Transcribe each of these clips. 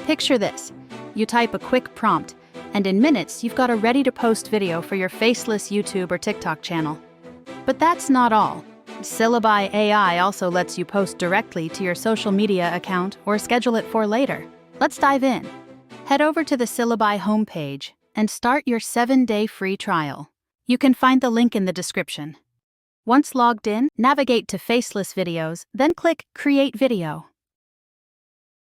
Picture this. You type a quick prompt, and in minutes you've got a ready-to-post video for your Faceless YouTube or TikTok channel. But that's not all. Syllaby AI also lets you post directly to your social media account or schedule it for later. Let's dive in. Head over to the Syllaby homepage and start your 7-day free trial. You can find the link in the description. Once logged in, navigate to Faceless Videos, then click Create Video.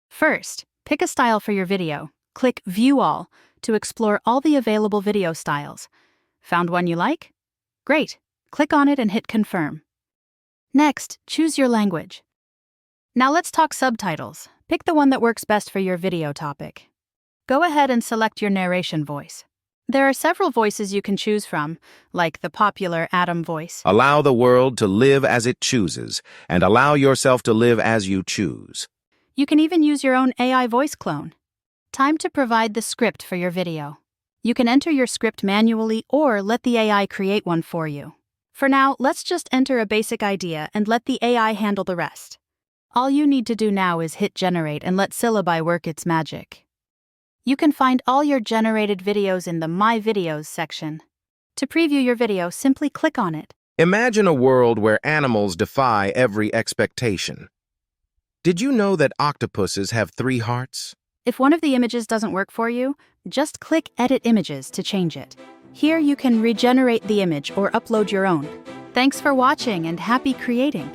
First, pick a style for your video. Click View All to explore all the available video styles. Found one you like? Great! Click on it and hit Confirm. Next, choose your language. Now let's talk subtitles. Pick the one that works best for your video topic. Go ahead and select your narration voice. There are several voices you can choose from, like the popular Adam voice. Allow the world to live as it chooses, and allow yourself to live as you choose. You can even use your own AI voice clone. Time to provide the script for your video. You can enter your script manually or let the AI create one for you. For now, let's just enter a basic idea and let the AI handle the rest. All you need to do now is hit Generate and let Syllaby work its magic. You can find all your generated videos in the My Videos section. To preview your video, simply click on it. Imagine a world where animals defy every expectation. Did you know that octopuses have 3 hearts? If one of the images doesn't work for you, just click Edit Images to change it. Here you can regenerate the image or upload your own. Thanks for watching and happy creating!